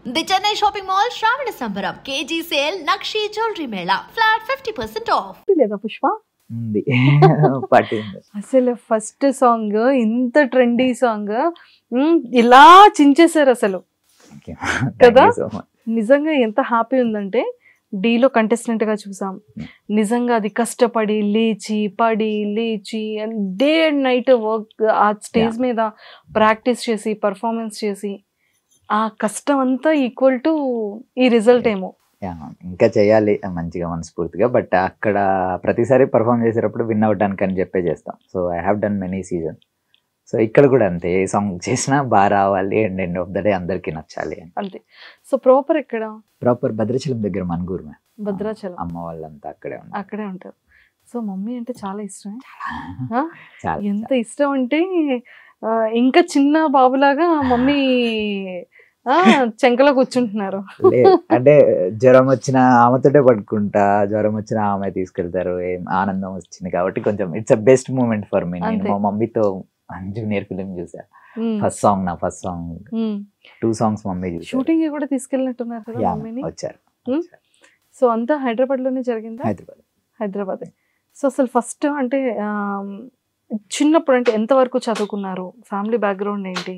The Chennai Shopping Mall Shravana Sambaram KG sale Nakshi Jewelry Mela flat 50% off. లేదా పుష్ప ఉంది పట్టింది. అసలు first song ఇంత ట్రెండీ సాంగ్ ఇలా చించేశారు అసలు కదా. నిజంగా ఎంత హ్యాపీ ఉందంటే డీలో కంటెస్టెంట్ గా చూసాం. నిజంగా అది కష్టపడి లేచి పడి లేచి డే అండ్ నైట్ వర్క్ ఆ స్టేజ్ మీద ప్రాక్టీస్ చేసి పర్ఫార్మెన్స్ చేసి ఆ కష్టం అంతా ఈక్వల్ టు ఈ రిజల్ట్ ఏమో. ఇంకా చేయాలి మంచిగా మనస్ఫూర్తిగా. బట్ అక్కడ ప్రతిసారి పర్ఫామ్ చేసేటప్పుడు విన్ అవడానికి అని చెప్పే చేస్తాం. So I have done many season. So ఇక్కడ కూడా అంతే, ఏ సాంగ్ చేసినా బాగా రావాలి and end of the day అందరికి నచ్చాలి అని అంతే. సో ప్రాపర్ ఎక్కడ? ప్రాపర్ భద్రాచలం దగ్గర మనుగూరు. భద్రాచలం. అమ్మ వాళ్ళంతా అక్కడే ఉంటారు. సో మమ్మీ అంటే చాలా ఇష్టం. చాలా ఎంత ఇష్టం అంటే ఇంకా చిన్న బాబులాగా మమ్మీ చెంకలో కూర్చుంటున్నారు. అంటే జ్వరం వచ్చిన ఆమెతోటే పడుకుంటా, జ్వరం వచ్చిన ఆమె తీసుకెళ్తారు. ఏం ఆనందం వచ్చింది కాబట్టి కొంచెం it's a best moment for me. నేను మా మమ్మీతో జూనియర్ ఫిలిం చూసా. ఫస్ట్ సాంగ్ 2 songs మమ్మీ చూసారు. షూటింగ్ కూడా తీసుకెళ్ళినట్టున్నారు కదా మమ్మీని. వచ్చారు. సో అంతా హైదరాబాద్ లోనే జరిగిందా? హైదరాబాద్. సో అసలు ఫస్ట్ అంటే చిన్నప్పుడు అంటే ఎంత వరకు చదువుకున్నారు? ఫ్యామిలీ బ్యాక్గ్రౌండ్ ఏంటి?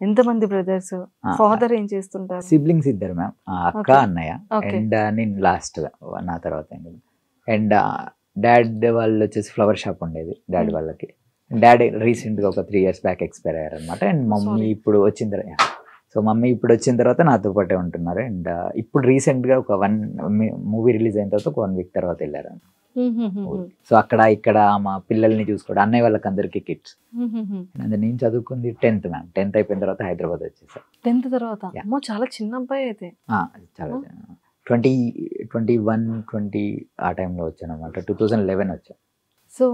ఎంతమంది బ్రదర్స్? ఫాదర్ ఏం చేస్తుంటారు? సిబ్లింగ్స్ ఇద్దరు మ్యామ్, అక్క అన్నయ్య. అండ్ నేను లాస్ట్ నా తర్వాత. అండ్ డాడ్ వాళ్ళు వచ్చేసి ఫ్లవర్ షాప్ ఉండేది డాడీ వాళ్ళకి. డాడీ రీసెంట్ గా ఒక 3 years బ్యాక్ ఎక్స్పైర్ అయ్యారు అనమాట. అండ్ మమ్మీ ఇప్పుడు వచ్చిన తర్వాత నాతో పాటే ఉంటున్నారు. అండ్ ఇప్పుడు రీసెంట్ గా ఒక మూవీ రిలీజ్ అయిన తర్వాత ఒక 1 week తర్వాత వెళ్ళారు. సో అక్కడ ఇక్కడ మా పిల్లల్ని చూసుకోవడం, అన్నయ్య వాళ్ళకి అందరికి కిడ్స్. నేను చదువుకుంది 10th మ్యామ్. 10th అయిపోయిన తర్వాత హైదరాబాద్ వచ్చేసా. 10th తర్వాత చాలా చిన్న అబ్బాయి అయితే. చాలా 20 ఆ టైంలో వచ్చాను అనమాట. 2011 వచ్చా. సో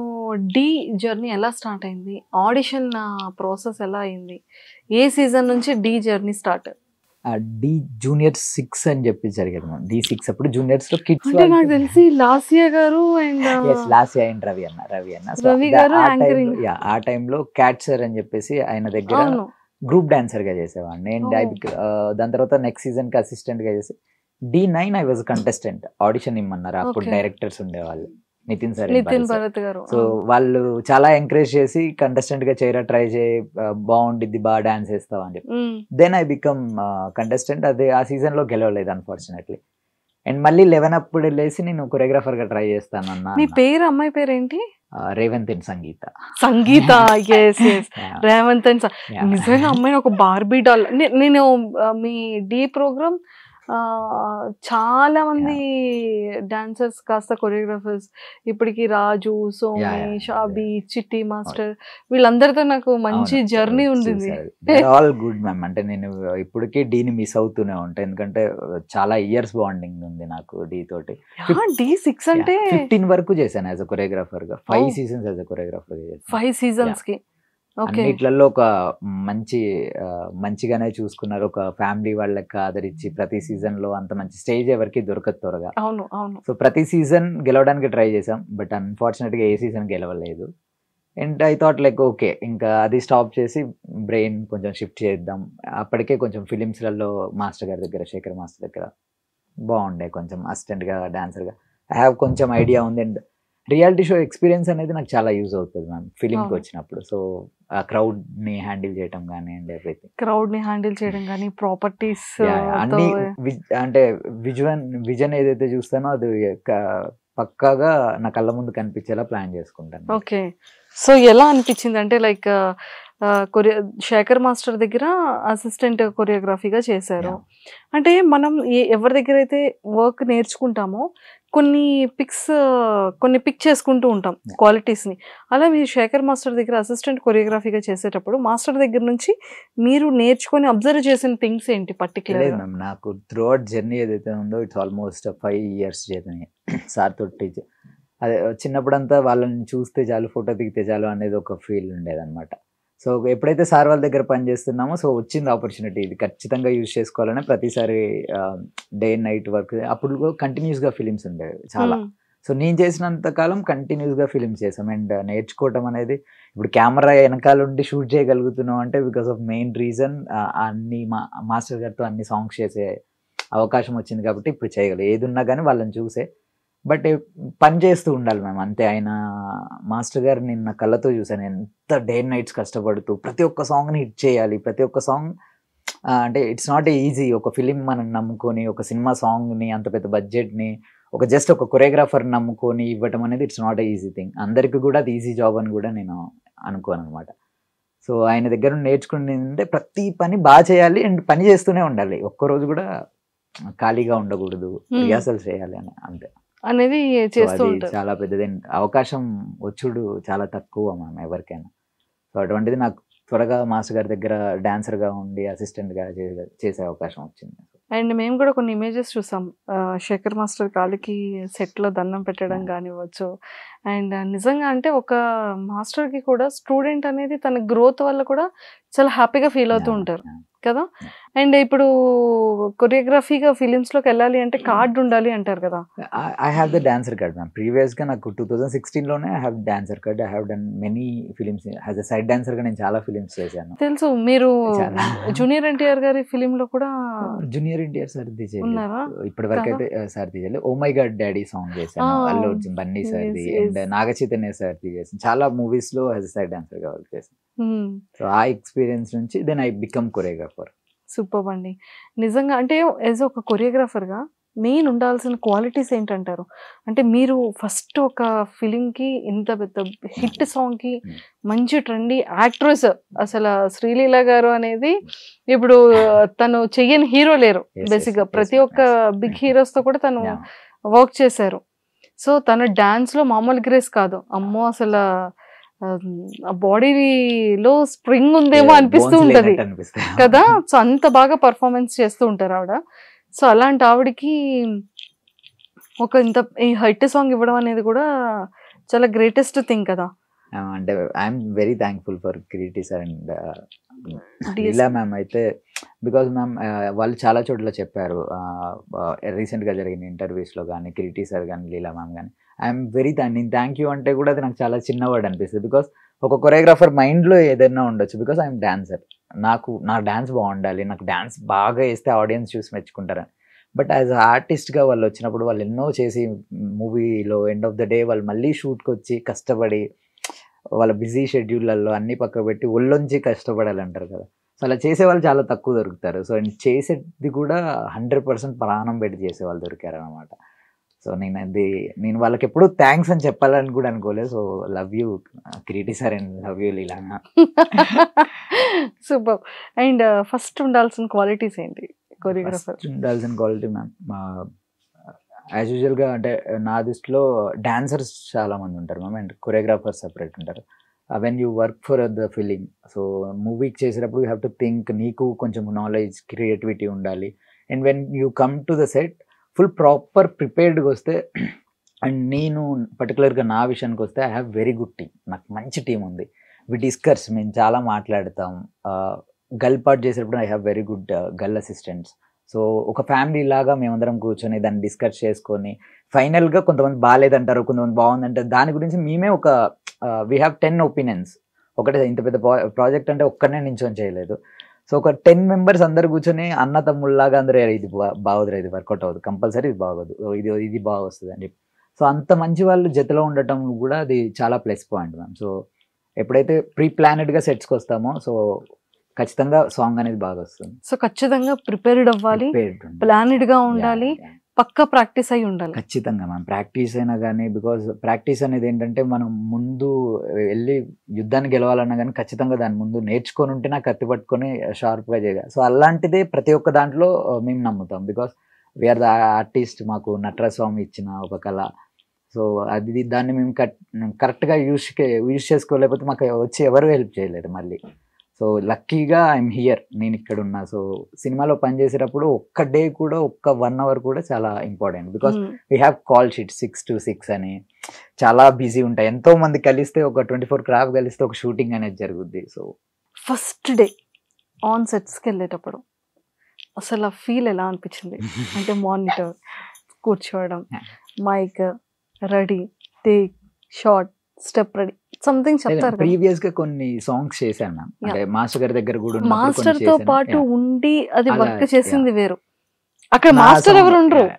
డి జర్నీ ఎలా స్టార్ట్ అయింది? ఆడిషన్ ప్రాసెస్ ఎలా అయింది? ఏ సీజన్ నుంచి the journey start? The junior 6 అని చెప్పి జరిగేది మ్యామ్. D6 అప్పుడు జూనియర్స్ లో కిడ్స్ నాకు తెలిసి లాసియా గారు అండ్ రవి గారు ఆ టైంలో క్యాట్ సార్ అని చెప్పేసి ఆయన దగ్గర గ్రూప్ డాన్సర్ గా చేసేవాడిని. నేను దాని తర్వాత నెక్స్ట్ సీజన్ కి అసిస్టెంట్ గా చేసి D9 I was contestant. Audition ఇమ్మన్నారు. అప్పుడు డైరెక్టర్స్ ఉండేవాళ్ళు, నితిన్ భరత్ గారు. సో వాళ్ళు చాలా ఎంకరేజ్ చేసి కంటెస్టెంట్ గా చేయరా, ట్రై చేయి, బాగుండిద్ది, బాగా డాన్స్ వేస్తావు అని చెప్పి. Then I become contestant. అదే ఆ సీజన్ లో గెలవలేదు అన్ఫార్చునేట్లీ. అండ్ మళ్ళీ 11 అప్పుడు వెళ్ళేసి నేను కొరియోగ్రాఫర్ గా ట్రై చేస్తాను అన్న. మీ పేరు, అమ్మాయి పేరు ఏంటి? రేవంత్ అండ్ సంగీత. రేవంత్ అండ్ నిజంగా అమ్మాయిని ఒక బార్బీ డాల్. నేను మీ డి ప్రోగ్రామ్ చాలా మంది డాన్సర్స్ కాస్త కొరియోగ్రాఫర్స్ ఇప్పటికి రాజు, సోమేష్, అభి, చిట్టి మాస్టర్ వీళ్ళందరితో నాకు మంచి జర్నీ ఉంటుంది. All good ma'am. అంటే నేను ఇప్పటికీ డీని మిస్ అవుతూనే ఉంటాను, ఎందుకంటే చాలా ఇయర్స్ బాండింగ్ ఉంది నాకు డి తోటి. D6 అంటే 15 వరకు చేశాను యాజ్ అ కొరియోగ్రాఫర్ గా. 5 seasons యాజ్ అ కొరియోగ్రాఫర్ గా. 5 seasons కి అన్నిట్లలో ఒక మంచిగానే చూసుకున్నారు. ఒక ఫ్యామిలీ వాళ్ళకి ఆదరించి ప్రతి సీజన్ లో అంత మంచి స్టేజ్ ఎవరికి దొరకదు త్వరగా. సో ప్రతి సీజన్ గెలవడానికి ట్రై చేసాం, బట్ అన్ఫార్చునేట్ గా ఏ సీజన్ గెలవలేదు. And I thought like okay, ఇంకా అది స్టాప్ చేసి బ్రెయిన్ కొంచెం షిఫ్ట్ చేద్దాం. అప్పటికే కొంచెం ఫిలిమ్స్లలో మాస్టర్ గారి దగ్గర, శేఖర్ మాస్టర్ దగ్గర బాగుండే, కొంచెం అసిస్టెంట్ గా, డాన్సర్ గా ఐ హ్యావ్ కొంచెం ఐడియా ఉంది. అండ్ రియాలిటీ షో ఎక్స్పీరియన్స్ అనేది నాకు చాలా యూజ్ అవుతుంది మ్యామ్ ఫిలింకి వచ్చినప్పుడు. సో ఆ క్రౌడ్ ని హ్యాండిల్ చేయడం కానీ అండ్ ఎవ్రీథింగ్, క్రౌడ్ ని హ్యాండిల్ చేయడం కానీ, ప్రాపర్టీస్ అన్ని, అంటే విజన్ ఏదైతే చూస్తానో అది పక్కాగా నా కళ్ళ ముందు కనిపించేలా ప్లాన్ చేసుకుంటాను. ఓకే. సో ఎలా అనిపించింది అంటే లైక్ శేఖర్ మాస్టర్ దగ్గర అసిస్టెంట్ కొరియోగ్రఫీగా చేశారు అంటే, మనం ఎవరి దగ్గర అయితే వర్క్ నేర్చుకుంటామో కొన్ని పిక్ చేసుకుంటూ ఉంటాం క్వాలిటీస్ ని. అలా మీరు శేఖర్ మాస్టర్ దగ్గర అసిస్టెంట్ కొరియోగ్రఫీగా చేసేటప్పుడు మాస్టర్ దగ్గర నుంచి మీరు నేర్చుకొని అబ్జర్వ్ చేసిన థింగ్స్ ఏంటి పర్టికులర్? నాకు త్రూ అవుట్ జర్నీ ఏదైతే ఉందో it's almost 5 years journey sir తోటి. అదే చిన్నప్పుడంతా వాళ్ళని చూస్తే చాలు, ఫోటో దిగితే చాలు అనేది ఒక ఫీల్ ఉండేదన్నమాట. సో ఎప్పుడైతే సార్ వాళ్ళ దగ్గర పనిచేస్తున్నామో, సో వచ్చింది ఆపర్చునిటీ, ఇది ఖచ్చితంగా యూజ్ చేసుకోవాలని ప్రతిసారి డే అండ్ నైట్ వర్క్. అప్పుడు కంటిన్యూస్గా ఫిలిమ్స్ ఉండేవి చాలా. సో నేను చేసినంత కాలం కంటిన్యూస్గా ఫిలిమ్స్ చేసాం. అండ్ నేర్చుకోవటం అనేది ఇప్పుడు కెమెరా వెనకాల ఉండి షూట్ చేయగలుగుతున్నాం అంటే బికాస్ ఆఫ్ మెయిన్ రీజన్ అన్ని మాస్టర్ గారితో అన్ని సాంగ్స్ చేసే అవకాశం వచ్చింది కాబట్టి ఇప్పుడు చేయగలం. ఏది ఉన్నా కానీ వాళ్ళని చూసే, బట్ పని చేస్తూ ఉండాలి మేము అంతే. ఆయన మాస్టర్ గారు నిన్న కళ్ళతో చూసాను, ఎంత డే అండ్ నైట్స్ కష్టపడుతూ ప్రతి ఒక్క సాంగ్ని హిట్ చేయాలి. ప్రతి ఒక్క సాంగ్ అంటే ఇట్స్ నాట్ ఈజీ. ఒక ఫిలిం మనం నమ్ముకొని ఒక సినిమా సాంగ్ని అంత పెద్ద బడ్జెట్ని జస్ట్ ఒక కొరియోగ్రాఫర్ని నమ్ముకొని ఇవ్వటం అనేది ఇట్స్ నాట్ ఈజీ థింగ్. అందరికీ కూడా అది ఈజీ జాబ్ అని కూడా నేను అనుకోను అనమాట. సో ఆయన దగ్గర నేర్చుకునేది అంటే ప్రతి పని బాగా చేయాలి అండ్ పని చేస్తూనే ఉండాలి. ఒక్కరోజు కూడా ఖాళీగా ఉండకూడదు, రిహార్సల్స్ చేయాలి అని అంతే అనేది చేస్తూ ఉంటారు. చాలా పెద్దది అవకాశం వచ్చుడు చాలా తక్కువ మనం ఎవరికైనా. సో అటువంటిది నాకు త్వరగా మాస్టర్ గారి దగ్గర డాన్సర్గా ఉండి అసిస్టెంట్గా చేసే అవకాశం వచ్చింది. అండ్ మేము కూడా కొన్ని ఇమేజెస్ చూసాం, శేఖర్ మాస్టర్ కాలికి సెట్లో దండం పెట్టడం కానివ్వచ్చు. అండ్ నిజంగా అంటే ఒక మాస్టర్కి కూడా స్టూడెంట్ అనేది తన గ్రోత్ వల్ల కూడా చాలా హ్యాపీగా ఫీల్ అవుతూ ఉంటారు కదా. అండ్ ఇప్పుడు కొరియోగ్రఫీగా ఫిలిమ్స్లోకి వెళ్ళాలి అంటే కార్డ్ ఉండాలి అంటారు కదా. I have the dancer card ma'am. ప్రీవియస్గా నాకు 2016లోనే I have dancer card. I have done many films as a side డాన్సర్గా. నేను చాలా ఫిలిమ్స్ చేశాను. తెలుసు, మీరు జూనియర్ ఎన్టీఆర్ గారి ఫిలింలో కూడా జూనియర్ ఎన్టీఆర్ సార్ది చేయలేదు ఇప్పటి వరకు అయితే. సార్ది చేయలేదు. Oh my god daddy song చేశాను, అల్లు అర్జున్ బన్నీ సార్ది, అండ్ నాగ చైతన్య సార్ది చేశాను. చాలా మూవీస్లో యాజ్ అ సైడ్ డాన్సర్గా వర్క్ చేశాను. సో ఆ ఎక్స్పీరియన్స్ నుంచి then I become choreographer. Super అండి. నిజంగా అంటే యాజ్ ఒక కొరియోగ్రాఫర్గా మెయిన్ ఉండాల్సిన క్వాలిటీస్ ఏంటంటారు? అంటే మీరు ఫస్ట్ ఒక ఫిలింకి ఇంత పెద్ద హిట్ సాంగ్కి మంచి ట్రెండీ యాక్ట్రెస్, అసలు శ్రీలీల గారు అనేది ఇప్పుడు తను చెయ్యని హీరో లేరు బేసిక్గా. ప్రతి ఒక్క బిగ్ హీరోస్తో కూడా తను వర్క్ చేశారు. సో తన డాన్స్లో మామూలు గ్రేస్ కాదు, అమ్మో అసలు ఆ బాడీలో స్ప్రింగ్ ఉందేమో అనిపిస్తూ ఉంటది కదా. సో అంత బాగా పర్ఫార్మెన్స్ చేస్తూ ఉంటారు ఆవిడ. సో అలాంటి ఆవిడకి ఒక ఇంత ఈ హిట్ సాంగ్ ఇవ్వడం అనేది కూడా చాలా గ్రేటెస్ట్ థింగ్ కదా. అంటే I'm very thankful for Kireeti sir and Leela ma'am అయితే. బికాజ్ మ్యామ్ వాళ్ళు చాలా చోట్ల చెప్పారు రీసెంట్గా జరిగిన ఇంటర్వ్యూస్లో కానీ, కిరీటి సార్ కానీ లీలా మ్యామ్ కానీ. ఐఎమ్ వెరీ నేను థ్యాంక్ యూ అంటే కూడా అది నాకు చాలా చిన్న వర్డ్ అనిపిస్తుంది. బికాస్ ఒక కొరియోగ్రాఫర్ మైండ్లో ఏదైనా ఉండొచ్చు, బికాస్ ఐఎమ్ డాన్సర్. నా డాన్స్ బాగుండాలి, నాకు డాన్స్ బాగా వేస్తే ఆడియన్స్ చూసి మెచ్చుకుంటారని. బట్ యాజ్ ఆర్టిస్ట్గా వాళ్ళు వచ్చినప్పుడు వాళ్ళు ఎన్నో చేసి మూవీలో ఎండ్ ఆఫ్ ద డే వాళ్ళు మళ్ళీ షూట్కి వచ్చి కష్టపడి వాళ్ళ బిజీ షెడ్యూళ్ళల్లో అన్ని పక్క పెట్టి ఒళ్ళొంచి కష్టపడాలంటారు కదా. సో అలా చేసేవాళ్ళు చాలా తక్కువ దొరుకుతారు. సో చేసేది కూడా 100% ప్రాణం పెట్టి చేసేవాళ్ళు దొరికారు అనమాట. సో నేను వాళ్ళకి ఎప్పుడు థ్యాంక్స్ అని చెప్పాలని కూడా అనుకోలేదు. So love you Kiriti sir and love you Leela. Super. And first ఉండాల్సిన క్వాలిటీస్ ఏంటి కొరియోగ్రాఫర్? ఉండాల్సిన క్వాలిటీ మ్యామ్ యాజ్ యూజువల్గా అంటే నా దృష్టిలో డాన్సర్స్ చాలా మంది ఉంటారు మ్యామ్, అండ్ కొరియోగ్రాఫర్స్ సపరేట్ ఉంటారు. When you work for the film, so మూవీకి చేసేటప్పుడు యూ హ్యావ్ టు థింక్, నీకు కొంచెం నాలెడ్జ్ క్రియేటివిటీ ఉండాలి. And when you come to the set full proper ప్రిపేర్డ్గా వస్తే, అండ్ నేను పర్టికులర్గా నా విషయానికి వస్తే I have very good team. నాకు మంచి టీం ఉంది. వి డిస్కస్, మేము చాలా మాట్లాడతాం. గర్ల్ పార్ట్ చేసేటప్పుడు I have very good girl assistants. So ఒక ఫ్యామిలీ లాగా మేమందరం కూర్చొని దాన్ని డిస్కస్ చేసుకొని ఫైనల్గా కొంతమంది బాగాలేదంటారు, కొంతమంది బాగుందంటారు. దాని గురించి మేమే వీ హ్యావ్ 10 ఒపీనియన్స్. ఒకటే ఇంత పెద్ద ప్రాజెక్ట్ అంటే ఒక్కడనే నించొని చేయలేదు. సో ఒక 10 మెంబర్స్ అందరు కూర్చొని అన్న తమ్ముళ్ళలాగా అందరూ ఇది బాగోదురా, ఇది వర్కౌట్ అవ్వదు, కంపల్సరీ ఇది బాగోదు, ఇది బాగా వస్తుంది అని చెప్పి. సో అంత మంచి వాళ్ళు జతలో ఉండటం కూడా అది చాలా ప్లస్ పాయింట్ మ్యామ్. సో ఎప్పుడైతే ప్రీ ప్లానెడ్గా సెట్స్కి వస్తామో సో ఖచ్చితంగా సాంగ్ అనేది బాగా వస్తుంది. సో ఖచ్చితంగా ప్రిపేర్డ్ అవ్వాలి, ప్లానెడ్గా ఉండాలి, పక్కా ప్రాక్టీస్ అయి ఉండాలి. ఖచ్చితంగా మ్యామ్. ప్రాక్టీస్ అయినా కానీ, బికాజ్ ప్రాక్టీస్ అనేది ఏంటంటే మనం ముందు వెళ్ళి యుద్ధాన్ని గెలవాలన్నా కానీ ఖచ్చితంగా దాని ముందు నేర్చుకొని ఉంటే నాకు కత్తి పట్టుకొని షార్ప్గా చేయాలి. సో అలాంటిదే ప్రతి ఒక్క దాంట్లో మేము నమ్ముతాం. Because we are the artist. మాకు నటరాజస్వామి ఇచ్చిన ఒక కళ. సో దాన్ని మేము కరెక్ట్గా యూజ్ చేసుకోలేకపోతే మాకు వచ్చి ఎవరు హెల్ప్ చేయలేదు మళ్ళీ. సో లక్కీగా ఐఎమ్ హియర్, నేను ఇక్కడ ఉన్నా. సో సినిమాలో పనిచేసేటప్పుడు ఒక్క డే కూడా, ఒక్క 1 hour కూడా చాలా important. Because we have call sheet 6 to 6 అని చాలా బిజీ ఉంటాయి. ఎంతో మంది కలిస్తే ఒక 24 క్రాఫ్ట్ కలిస్తే ఒక షూటింగ్ అనేది జరుగుద్ది. సో ఫస్ట్ డే ఆన్ సెట్స్కి వెళ్ళేటప్పుడు అసలు ఆ ఫీల్ ఎలా అనిపించింది? అంటే మానిటర్ కూర్చోవడం, mike, ready, take, shot, step ready, something చెప్తారు కదా. ప్రీవియస్ గా కొన్ని సాంగ్స్ చేశాను మ్యామ్, అంటే మాస్టర్ గారి దగ్గర కూడా ఉన్నప్పుడు కొన్ని మాస్టర్ తో చేశాను. పాటు Yeah. ఉండి అది అలా, వర్క్ చేసింది yeah. వేరు. అక్కడ నా మాస్టర్ song- ఎవరు ఉండరు,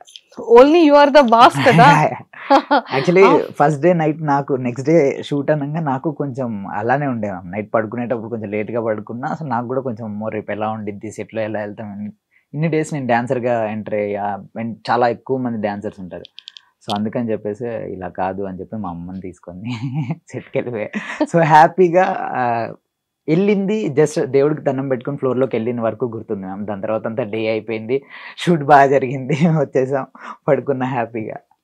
only you are the boss కదా. యాక్చువల్లీ ఫస్ట్ డే నైట్ నాకు నెక్స్ట్ డే షూట్ అనగా నాకు కొంచెం అలానే ఉండే మ్యామ్. నైట్ పడుకునేటప్పుడు కొంచెం లేట్ గా పడుకున్నా, అసలు నాకు కూడా కొంచెం రేపు ఎలా ఉండిద్ది, సెట్ లో ఎలా వెళ్తాం. ఇన్ని డేస్ నేను డాన్సర్ గా ఎంటర్ అయ్యా, and చాలా ఎక్కువ మంది డాన్సర్స్ ఉంటారు. సో అందుకని చెప్పేసి ఇలా కాదు అని చెప్పి మా అమ్మని తీసుకొని సెట్కి వెళ్ళిపోయా. సో హ్యాపీగా వెళ్ళింది, జస్ట్ దేవుడికి దండం పెట్టుకుని ఫ్లోర్లోకి వెళ్ళిన వరకు గుర్తుంది మ్యామ్. దాని తర్వాత అంతా డే అయిపోయింది, షూట్ బాగా జరిగింది, వచ్చేసాం, పడుకున్న హ్యాపీగా.